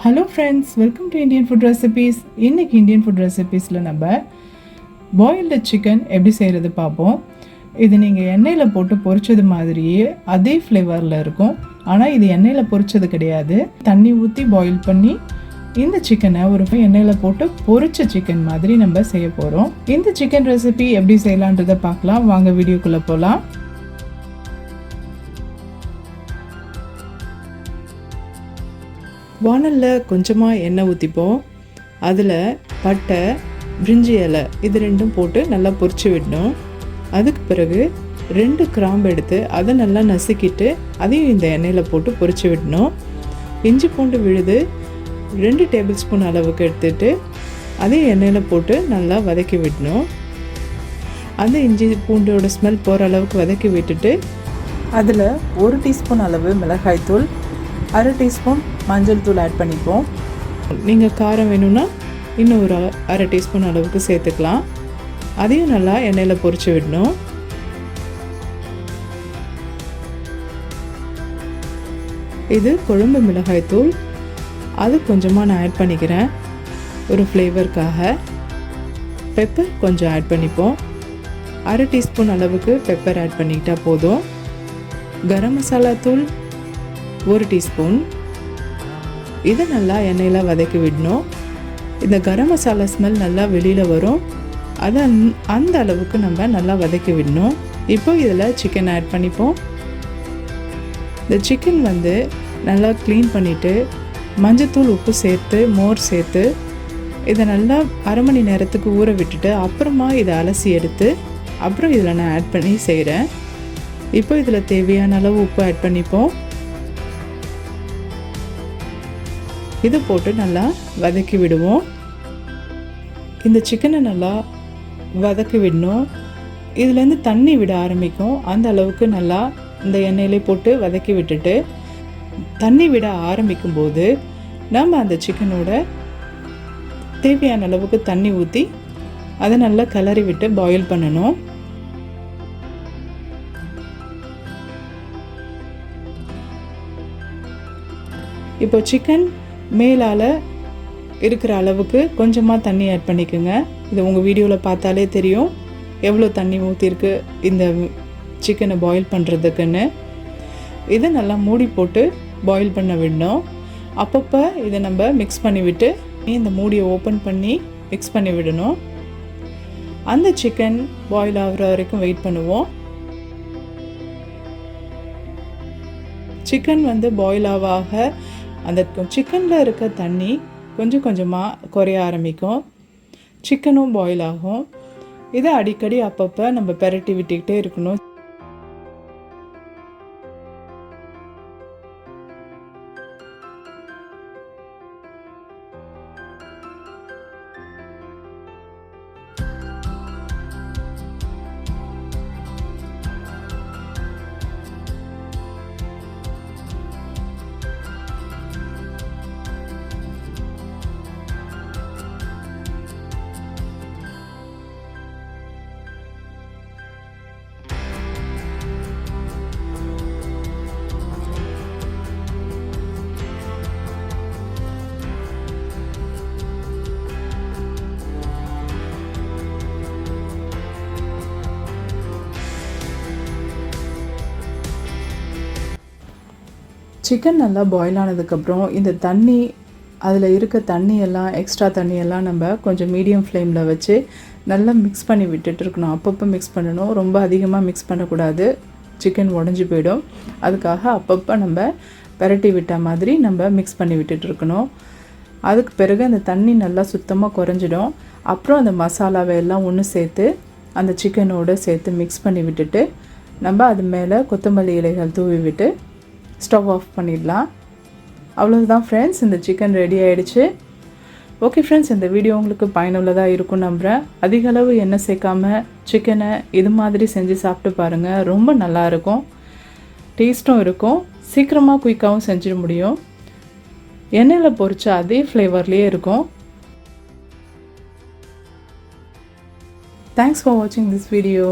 Hello friends, welcome to Indian Food Recipes. இன்னைக்கு Indian Food Recipesல நம்ம boiled chicken எப்படி செய்யறது பார்ப்போம். இது நீங்க எண்ணெயில போட்டு பொரிச்சது மாதிரியே அதே ஃப்ளேவர்ல இருக்கும். ஆனா இது எண்ணெயில பொரிச்சது கிடையாது. தண்ணி ஊத்தி பாயில் பண்ணி இந்த சிக்கனை ஒரு எண்ணெயில போட்டு பொரிச்ச சிக்கன் மாதிரி நம்ம செய்ய போறோம். இந்த சிக்கன் ரெசிபி எப்படி செய்யலாம்ன்றதை பார்க்கலாம். வாங்க வீடியோக்குள்ள போலாம். வானலில் கொஞ்சமாக எண்ணெய் ஊற்றிப்போம். அதில் பட்டை, பிரிஞ்சி இலை இது ரெண்டும் போட்டு நல்லா பொரிச்சு விடணும். அதுக்கு பிறகு 2 கிராம்பு எடுத்து அதை நல்லா நசுக்கிட்டு அதையும் இந்த எண்ணெயில் போட்டு பொரிச்சு விடணும். இஞ்சி பூண்டு விழுது 2 டேபிள் ஸ்பூன் அளவுக்கு எடுத்துட்டு அதையும் எண்ணெயில் போட்டு நல்லா வதக்கி விடணும். அந்த இஞ்சி பூண்டோட ஸ்மெல் போகிற அளவுக்கு வதக்கி விட்டுட்டு அதில் 1 டீஸ்பூன் அளவு மிளகாய்த்தூள், 1/2 டீஸ்பூன் மஞ்சள் தூள் ஆட் பண்ணிப்போம். நீங்கள் காரம் வேணும்னா இன்னும் ஒரு 1/2 டீஸ்பூன் அளவுக்கு சேர்த்துக்கலாம். அதையும் நல்லா எண்ணெயில் பொரிச்சு விடணும். இது குழம்பு மிளகாய்த்தூள், அது கொஞ்சமாக நான் ஆட் பண்ணிக்கிறேன் ஒரு ஃப்ளேவருக்காக. பெப்பர் கொஞ்சம் ஆட் பண்ணிப்போம். 1/2 டீஸ்பூன் அளவுக்கு பெப்பர் ஆட் பண்ணிக்கிட்டால் போதும். கரம் மசாலா தூள் 1 டீஸ்பூன். இதை நல்லா எண்ணெயில் வதக்கி விடணும். இந்த கரம் மசாலா ஸ்மெல் நல்லா வெளியில் வரும். அதை அந்த அளவுக்கு நம்ம நல்லா வதக்கி விடணும். இப்போ இதில் சிக்கன் ஆட் பண்ணிப்போம். இந்த சிக்கன் நல்லா க்ளீன் பண்ணிவிட்டு மஞ்சத்தூள், உப்பு சேர்த்து, மோர் சேர்த்து இதை நல்லா 1/2 மணி நேரத்துக்கு ஊற விட்டுட்டு அப்புறமா இதை அலசி எடுத்து அப்புறம் இதில் நான் ஆட் பண்ணி செய்கிறேன். இப்போ இதில் தேவையான அளவு உப்பு ஆட் பண்ணிப்போம். இதை போட்டு நல்லா வதக்கி விடுவோம். இந்த சிக்கனை நல்லா வதக்கி விடணும். இதுலேருந்து தண்ணி விட ஆரம்பிக்கும். அந்த அளவுக்கு நல்லா இந்த எண்ணெயிலே போட்டு வதக்கி விட்டுட்டு தண்ணி விட ஆரம்பிக்கும் போது நம்ம அந்த சிக்கனோட தேவையான அளவுக்கு தண்ணி ஊற்றி அதை நல்லா கிளறி விட்டு பாயில் பண்ணணும். இப்போ சிக்கன் மேலால் இருக்கிற அளவுக்கு கொஞ்சமாக தண்ணி ஆட் பண்ணிக்கோங்க. இது உங்கள் வீடியோவில் பார்த்தாலே தெரியும் எவ்வளோ தண்ணி ஊற்றிருக்கு இந்த சிக்கனை பாயில் பண்ணுறதுக்குன்னு. இதை நல்லா மூடி போட்டு பாயில் பண்ண விடணும். அப்பப்போ இதை நம்ம மிக்ஸ் பண்ணி விட்டு இந்த மூடியை ஓப்பன் பண்ணி மிக்ஸ் பண்ணி விடணும். அந்த சிக்கன் பாயில் ஆகிற வரைக்கும் வெயிட் பண்ணுவோம். சிக்கன் பாயில் ஆக அந்த சிக்கனில் இருக்க தண்ணி கொஞ்சம் கொஞ்சமாக குறைய ஆரம்பிக்கும். சிக்கனும் பாயில் ஆகும். இதை அடிக்கடி அப்பப்போ நம்ம பெரட்டி விட்டுக்கிட்டே இருக்கணும். சிக்கன் நல்லா பாயில் ஆனதுக்கப்புறம் இந்த தண்ணி, அதில் இருக்க தண்ணியெல்லாம், எக்ஸ்ட்ரா தண்ணியெல்லாம் நம்ம கொஞ்சம் மீடியம் ஃப்ளேமில் வச்சு நல்லா மிக்ஸ் பண்ணி விட்டுட்டு இருக்கணும். அப்பப்போ மிக்ஸ் பண்ணணும். ரொம்ப அதிகமாக மிக்ஸ் பண்ணக்கூடாது, சிக்கன் உடஞ்சி போயிடும். அதுக்காக அப்பப்போ நம்ம பெரட்டி விட்ட மாதிரி நம்ம மிக்ஸ் பண்ணி விட்டுட்டு இருக்கணும். அதுக்கு பிறகு அந்த தண்ணி நல்லா சுத்தமாக குறைஞ்சிடும். அப்புறம் அந்த மசாலாவை எல்லாம் ஒன்று சேர்த்து அந்த சிக்கனோடு சேர்த்து மிக்ஸ் பண்ணி விட்டுட்டு நம்ம அது மேலே கொத்தமல்லி இலைகள் தூவி விட்டு ஸ்டவ் ஆஃப் பண்ணிடலாம். அவ்வளோதான் ஃப்ரெண்ட்ஸ், இந்த சிக்கன் ரெடி ஆகிடுச்சு. ஓகே ஃப்ரெண்ட்ஸ், இந்த வீடியோ உங்களுக்கு பயனுள்ளதாக இருக்கும் நம்புகிறேன். அதிக அளவு எண்ணெய் சேர்க்காமல் சிக்கனை இது மாதிரி செஞ்சு சாப்பிட்டு பாருங்கள். ரொம்ப நல்லாயிருக்கும், டேஸ்ட்டும் இருக்கும். சீக்கிரமாக குயிக்காகவும் செஞ்சிட முடியும். எண்ணெயில் பொரிச்ச அதே ஃப்ளேவர்லேயே இருக்கும். தேங்க்ஸ் ஃபார் வாட்சிங் திஸ் வீடியோ.